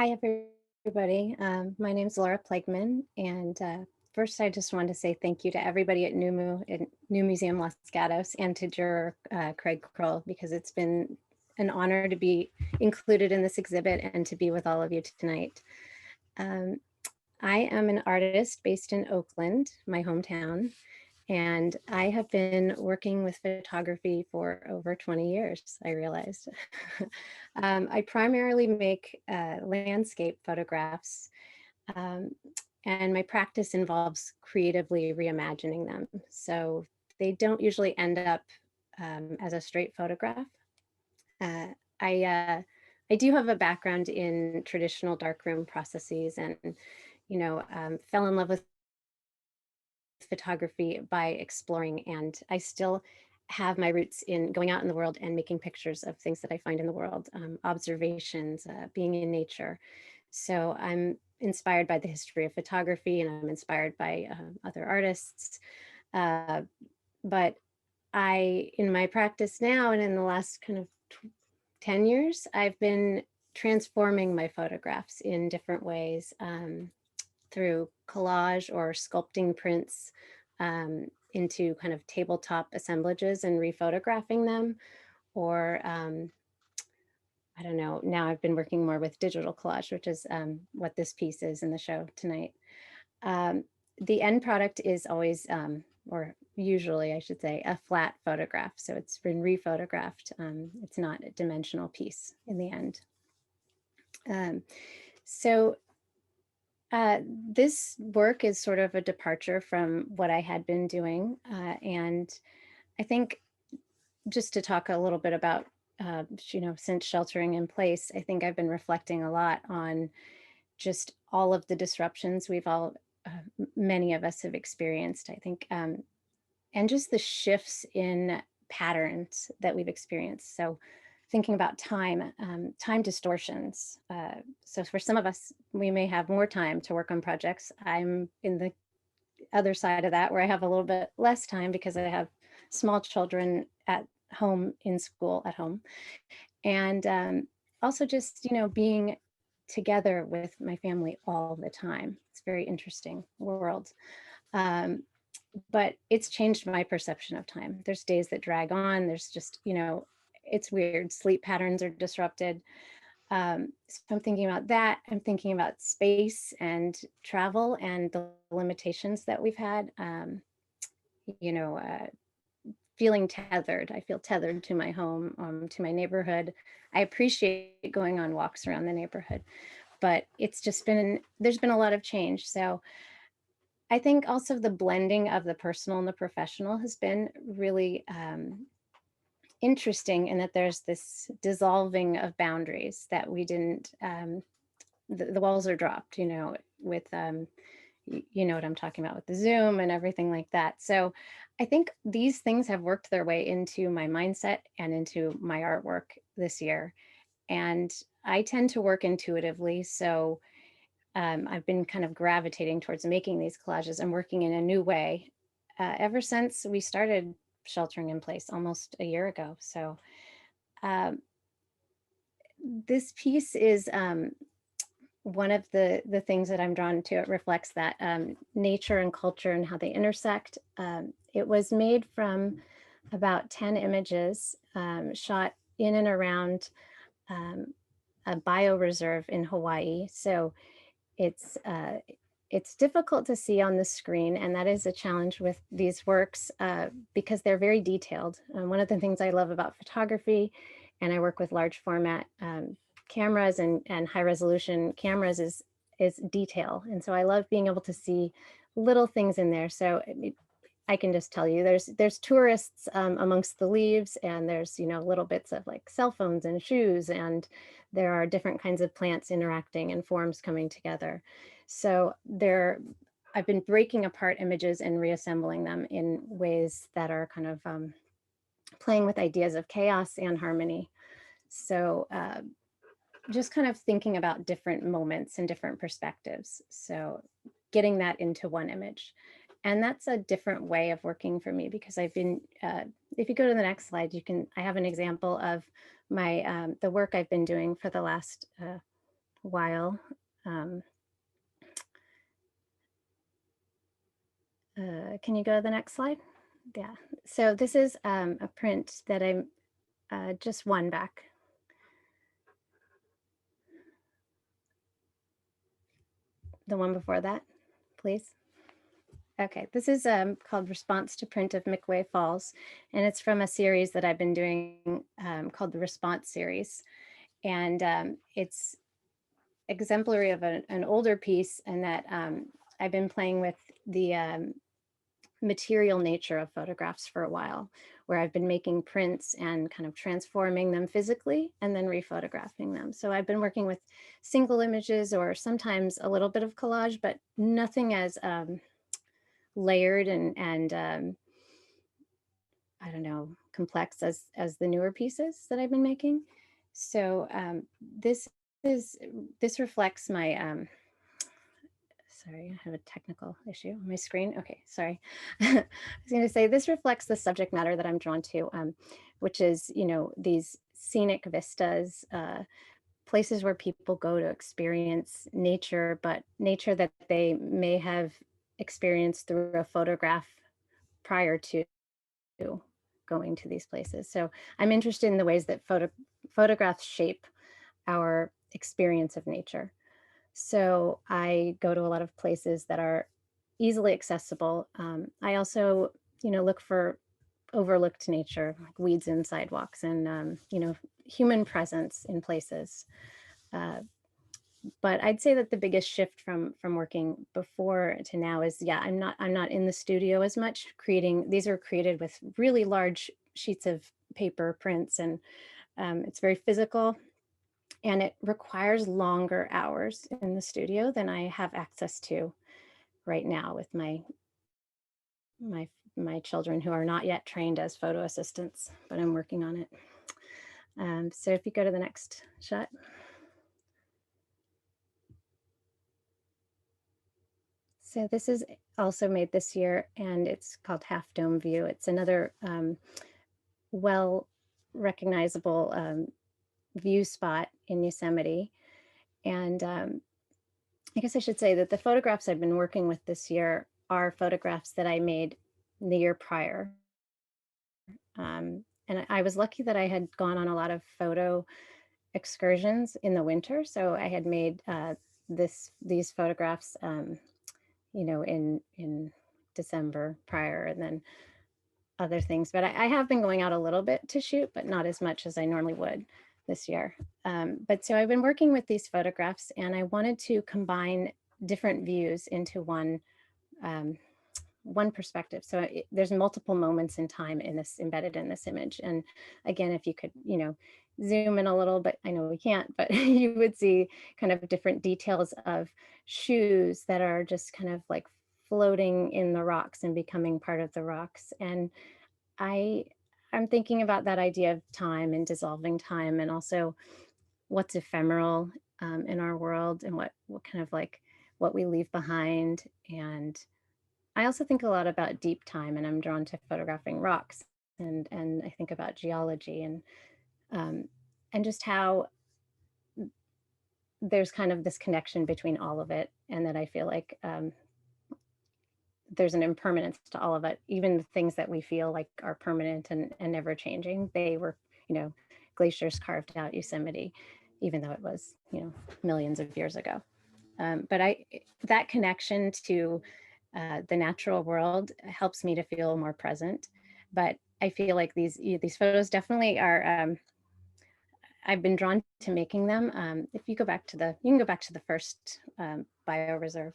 Hi, everybody. My name is Laura Plageman, and first I just wanted to say thank you to everybody at New Museum Los Gatos and to juror Craig Kroll, because it's been an honor to be included in this exhibit and to be with all of you tonight. Um, I am an artist based in Oakland, my hometown, and I have been working with photography for over 20 years, I realized. I primarily make landscape photographs, um, and my practice involves creatively reimagining them. So they don't usually end up as a straight photograph. Uh, I, uh, I do have a background in traditional darkroom processes and, fell in love with photography by exploring, and I still have my roots in going out in the world and making pictures of things that I find in the world, observations, being in nature. So I'm inspired by the history of photography, and I'm inspired by other artists. Uh, but in my practice now and in the last kind of 10 years, I've been transforming my photographs in different ways. Through collage or sculpting prints into kind of tabletop assemblages and rephotographing them. Or I don't know, now I've been working more with digital collage, which is what this piece is in the show tonight. Um, the end product is always, or usually I should say, a flat photograph. So it's been rephotographed. It's not a dimensional piece in the end. Um, so this work is sort of a departure from what I had been doing. And I think just to talk a little bit about, since sheltering in place, I think I've been reflecting a lot on just all of the disruptions many of us have experienced, I think, and just the shifts in patterns that we've experienced. So thinking about time, time distortions. So for some of us, we may have more time to work on projects. I'm in the other side of that where I have a little bit less time because I have small children at home, in school at home. And also just, being together with my family all the time. It's a very interesting world. Um, but it's changed my perception of time. There's days that drag on. There's just, it's weird. Sleep patterns are disrupted. So I'm thinking about that. I'm thinking about space and travel and the limitations that we've had. You know, uh, Feeling tethered. I feel tethered to my home, to my neighborhood. I appreciate going on walks around the neighborhood, but there's been a lot of change. So I think also the blending of the personal and the professional has been really interesting, in that there's this dissolving of boundaries that we didn't, the walls are dropped, with, you know what I'm talking about with the Zoom and everything like that. So I think these things have worked their way into my mindset and into my artwork this year. And I tend to work intuitively. So I've been kind of gravitating towards making these collages and working in a new way ever since we started sheltering in place almost a year ago. So um, this piece is one of the things that I'm drawn to. It reflects that nature and culture and how they intersect. It was made from about 10 images shot in and around um, a bioreserve in Hawaii. So it's uh, it's difficult to see on the screen, and that is a challenge with these works because they're very detailed. One of the things I love about photography, and I work with large format cameras and high resolution cameras, is detail. And so I love being able to see little things in there. So I can just tell you, there's tourists amongst the leaves, and there's, little bits of like cell phones and shoes, and there are different kinds of plants interacting and forms coming together. So I've been breaking apart images and reassembling them in ways that are kind of playing with ideas of chaos and harmony. So just kind of thinking about different moments and different perspectives. So getting that into one image. And that's a different way of working for me, because I've been, if you go to the next slide, I have an example of the work I've been doing for the last while. Can you go to the next slide? Yeah, so this is a print that I'm just one back. The one before that, please. Okay, this is called Response to Print of Mickway Falls, and it's from a series that I've been doing called the Response series. And it's exemplary of an older piece, and that I've been playing with the material nature of photographs for a while, where I've been making prints and kind of transforming them physically and then rephotographing them. So I've been working with single images or sometimes a little bit of collage, but nothing as layered and I don't know, complex as the newer pieces that I've been making. So this reflects my sorry, I have a technical issue on my screen. Okay, sorry. I was going to say this reflects the subject matter that I'm drawn to, which is, you know, these scenic vistas, places where people go to experience nature, but nature that they may have experienced through a photograph prior to going to these places. So I'm interested in the ways that photographs shape our experience of nature. So I go to a lot of places that are easily accessible. I also, you know, look for overlooked nature, like weeds in sidewalks and, you know, human presence in places. But I'd say that the biggest shift from working before to now is, yeah, I'm not in the studio as much creating. These are created with really large sheets of paper prints, and it's very physical, and it requires longer hours in the studio than I have access to right now with my children, who are not yet trained as photo assistants, but I'm working on it. So if you go to the next shot. So this is also made this year, and it's called Half Dome View. It's another well recognizable view spot in Yosemite. And I guess I should say that the photographs I've been working with this year are photographs that I made the year prior. And I was lucky that I had gone on a lot of photo excursions in the winter. So I had made these photographs, you know, in December prior, and then other things. But I have been going out a little bit to shoot, but not as much as I normally would this year. But so I've been working with these photographs, and I wanted to combine different views into one perspective. So there's multiple moments in time in this, embedded in this image. And again, if you could, you know, zoom in a little, but I know we can't, but you would see kind of different details of shoes that are just kind of like floating in the rocks and becoming part of the rocks. And I'm thinking about that idea of time and dissolving time, and also what's ephemeral in our world, and what kind of like what we leave behind. And I also think a lot about deep time, and I'm drawn to photographing rocks, and I think about geology and just how there's kind of this connection between all of it, and that I feel like there's an impermanence to all of it. Even the things that we feel like are permanent and never changing, they were, you know, glaciers carved out Yosemite, even though it was, you know, millions of years ago. But that connection to the natural world helps me to feel more present. But I feel like these photos definitely are. I've been drawn to making them. If you go back to you can go back to the first Bioreserve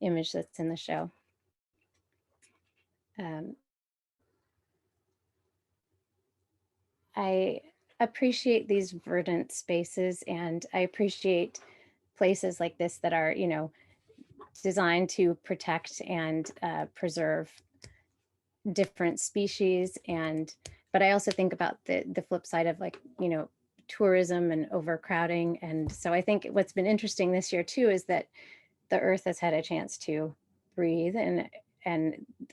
image that's in the show. I appreciate these verdant spaces, and I appreciate places like this that are, you know, designed to protect and preserve different species. But I also think about the flip side of, like, you know, tourism and overcrowding. And so I think what's been interesting this year too is that the earth has had a chance to breathe, and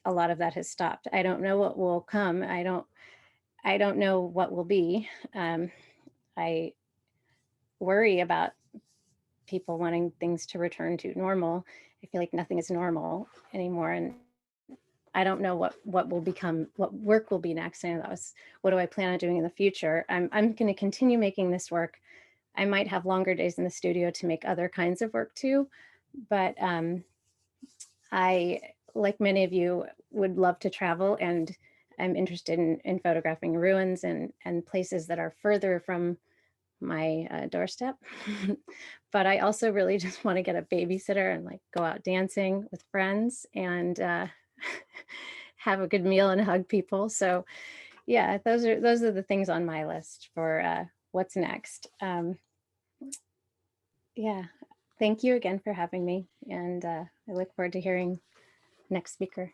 a lot of that has stopped. I don't know what will come. I don't know what will be. I worry about people wanting things to return to normal. I feel like nothing is normal anymore. And I don't know what will become, what work will be next. I know that was, what do I plan on doing in the future? I'm going to continue making this work. I might have longer days in the studio to make other kinds of work too, but I, like many of you, would love to travel, and I'm interested in photographing ruins and places that are further from my doorstep. But I also really just want to get a babysitter and like go out dancing with friends and have a good meal and hug people. So yeah, those are the things on my list for what's next. Yeah, thank you again for having me, and I look forward to hearing next speaker.